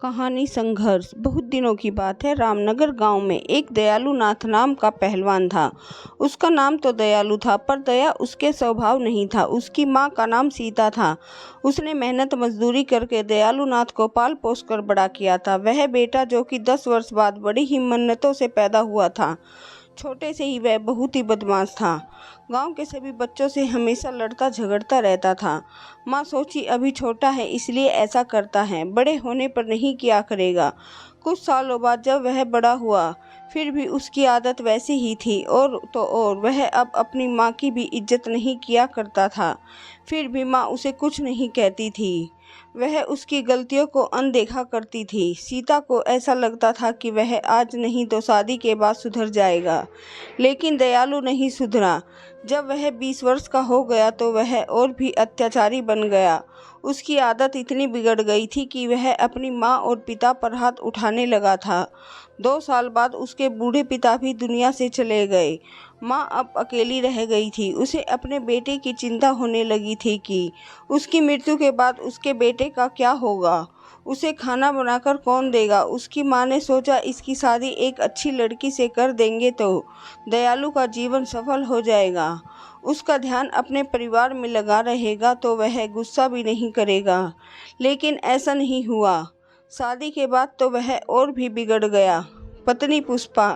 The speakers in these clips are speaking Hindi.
कहानी संघर्ष। बहुत दिनों की बात है। रामनगर गांव में एक दयालु नाथ नाम का पहलवान था। उसका नाम तो दयालु था, पर दया उसके स्वभाव नहीं था। उसकी माँ का नाम सीता था। उसने मेहनत मजदूरी करके दयालु नाथ को पाल पोस कर बड़ा किया था। वह बेटा, जो कि 10 वर्ष बाद बड़ी ही मन्नतों से पैदा हुआ था, छोटे से ही वह बहुत ही बदमाश था। गांव के सभी बच्चों से हमेशा लड़ता झगड़ता रहता था। माँ सोची, अभी छोटा है इसलिए ऐसा करता है, बड़े होने पर नहीं किया करेगा। कुछ सालों बाद जब वह बड़ा हुआ, फिर भी उसकी आदत वैसी ही थी। और तो और वह अब अपनी माँ की भी इज्जत नहीं किया करता था। फिर भी माँ उसे कुछ नहीं कहती थी। वह उसकी गलतियों को अनदेखा करती थी। सीता को ऐसा लगता था कि वह आज नहीं तो शादी के बाद सुधर जाएगा, लेकिन दयालु नहीं सुधरा। जब वह 20 वर्ष का हो गया तो वह और भी अत्याचारी बन गया। उसकी आदत इतनी बिगड़ गई थी कि वह अपनी माँ और पिता पर हाथ उठाने लगा था। 2 साल बाद उसके बूढ़े पिता भी दुनिया से चले गए। माँ अब अकेली रह गई थी। उसे अपने बेटे की चिंता होने लगी थी कि उसकी मृत्यु के बाद उसके बेटे का क्या होगा, उसे खाना बनाकर कौन देगा। उसकी माँ ने सोचा, इसकी शादी एक अच्छी लड़की से कर देंगे तो दयालु का जीवन सफल हो जाएगा। उसका ध्यान अपने परिवार में लगा रहेगा तो वह गुस्सा भी नहीं करेगा। लेकिन ऐसा नहीं हुआ। शादी के बाद तो वह और भी बिगड़ गया। पत्नी पुष्पा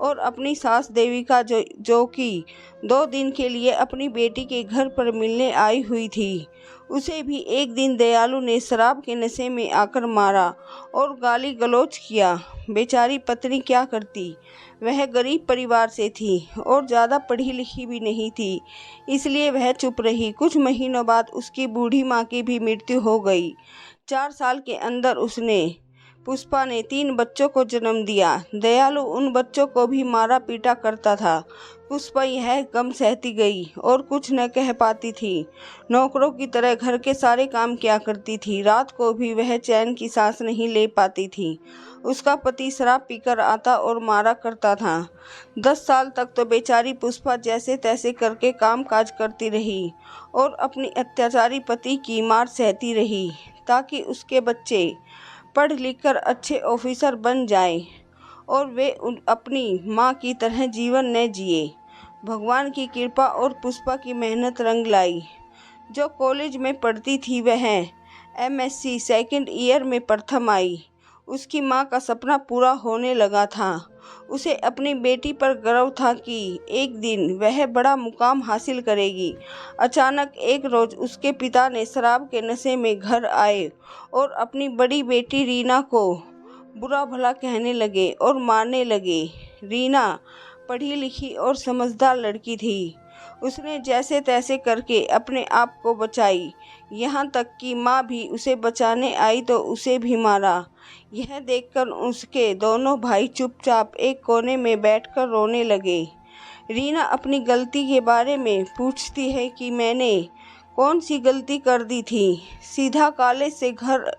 और अपनी सास देविका, जो कि 2 दिन के लिए अपनी बेटी के घर पर मिलने आई हुई थी, उसे भी एक दिन दयालु ने शराब के नशे में आकर मारा और गाली गलौज किया। बेचारी पत्नी क्या करती। वह गरीब परिवार से थी और ज़्यादा पढ़ी लिखी भी नहीं थी, इसलिए वह चुप रही। कुछ महीनों बाद उसकी बूढ़ी माँ की भी मृत्यु हो गई। 4 साल के अंदर पुष्पा ने 3 बच्चों को जन्म दिया। दयालु उन बच्चों को भी मारा पीटा करता था। पुष्पा यह गम सहती गई और कुछ न कह पाती थी। नौकरों की तरह घर के सारे काम किया करती थी। रात को भी वह चैन की सांस नहीं ले पाती थी। उसका पति शराब पीकर आता और मारा करता था। 10 साल तक तो बेचारी पुष्पा जैसे तैसे करके काम काज करती रही और अपनी अत्याचारी पति की मार सहती रही, ताकि उसके बच्चे पढ़ लिख कर अच्छे ऑफिसर बन जाएं और वे अपनी माँ की तरह जीवन न जिए। भगवान की कृपा और पुष्पा की मेहनत रंग लाई। जो कॉलेज में पढ़ती थी वह MSc सेकंड ईयर में प्रथम आई। उसकी माँ का सपना पूरा होने लगा था। उसे अपनी बेटी पर गर्व था कि एक दिन वह बड़ा मुकाम हासिल करेगी। अचानक एक रोज उसके पिता ने शराब के नशे में घर आए और अपनी बड़ी बेटी रीना को बुरा भला कहने लगे और मारने लगे। रीना पढ़ी लिखी और समझदार लड़की थी। उसने जैसे तैसे करके अपने आप को बचाई। यहाँ तक कि माँ भी उसे बचाने आई तो उसे भी मारा। यह देखकर उसके दोनों भाई चुपचाप एक कोने में बैठकर रोने लगे। रीना अपनी गलती के बारे में पूछती है कि मैंने कौन सी गलती कर दी थी। सीधा कॉलेज से घर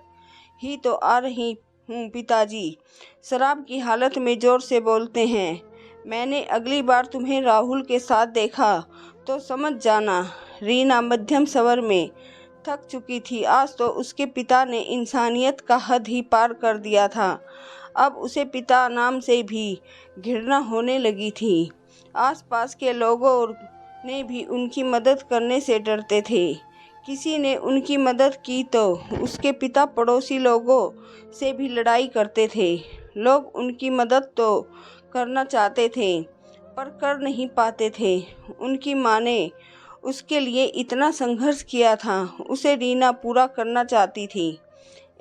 ही तो आ रही हूँ पिताजी, शराब की हालत में जोर से बोलते हैं। मैंने अगली बार तुम्हें राहुल के साथ देखा तो समझ जाना। रीना मध्यम स्वर में थक चुकी थी। आज तो उसके पिता ने इंसानियत का हद ही पार कर दिया था। अब उसे पिता नाम से भी घृणा होने लगी थी। आसपास के लोगों ने भी उनकी मदद करने से डरते थे। किसी ने उनकी मदद की तो उसके पिता पड़ोसी लोगों से भी लड़ाई करते थे। लोग उनकी मदद तो करना चाहते थे पर कर नहीं पाते थे। उनकी माँ ने उसके लिए इतना संघर्ष किया था, उसे रीना पूरा करना चाहती थी।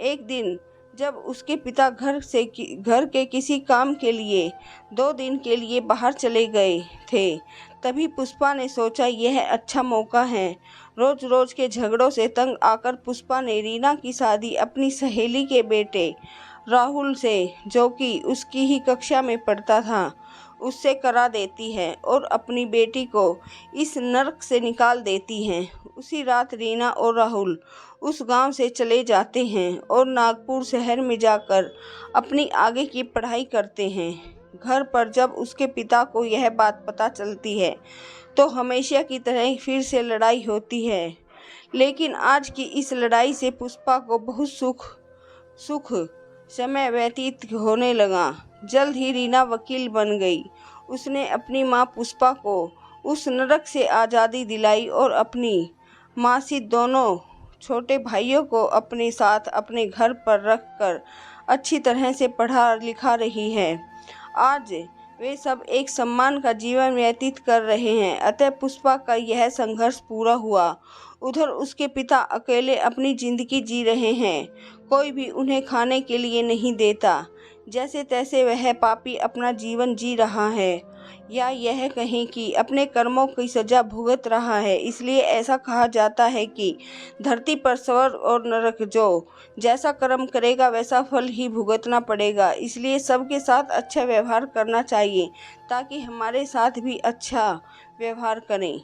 एक दिन जब उसके पिता घर के किसी काम के लिए 2 दिन के लिए बाहर चले गए थे, तभी पुष्पा ने सोचा यह अच्छा मौका है। रोज रोज के झगड़ों से तंग आकर पुष्पा ने रीना की शादी अपनी सहेली के बेटे राहुल से, जो कि उसकी ही कक्षा में पढ़ता था, उससे करा देती है और अपनी बेटी को इस नर्क से निकाल देती है। उसी रात रीना और राहुल उस गांव से चले जाते हैं और नागपुर शहर में जाकर अपनी आगे की पढ़ाई करते हैं। घर पर जब उसके पिता को यह बात पता चलती है तो हमेशा की तरह फिर से लड़ाई होती है। लेकिन आज की इस लड़ाई से पुष्पा को बहुत सुख समय व्यतीत होने लगा। जल्द ही रीना वकील बन गई। उसने अपनी माँ पुष्पा को उस नरक से आज़ादी दिलाई और अपनी मासी दोनों छोटे भाइयों को अपने साथ अपने घर पर रखकर अच्छी तरह से पढ़ा लिखा रही है। आज वे सब एक सम्मान का जीवन व्यतीत कर रहे हैं। अतः पुष्पा का यह संघर्ष पूरा हुआ। उधर उसके पिता अकेले अपनी जिंदगी जी रहे हैं। कोई भी उन्हें खाने के लिए नहीं देता। जैसे तैसे वह पापी अपना जीवन जी रहा है, या यह कहें कि अपने कर्मों की सजा भुगत रहा है। इसलिए ऐसा कहा जाता है कि धरती पर स्वर्ग और नरक, जो जैसा कर्म करेगा वैसा फल ही भुगतना पड़ेगा। इसलिए सबके साथ अच्छा व्यवहार करना चाहिए ताकि हमारे साथ भी अच्छा व्यवहार करें।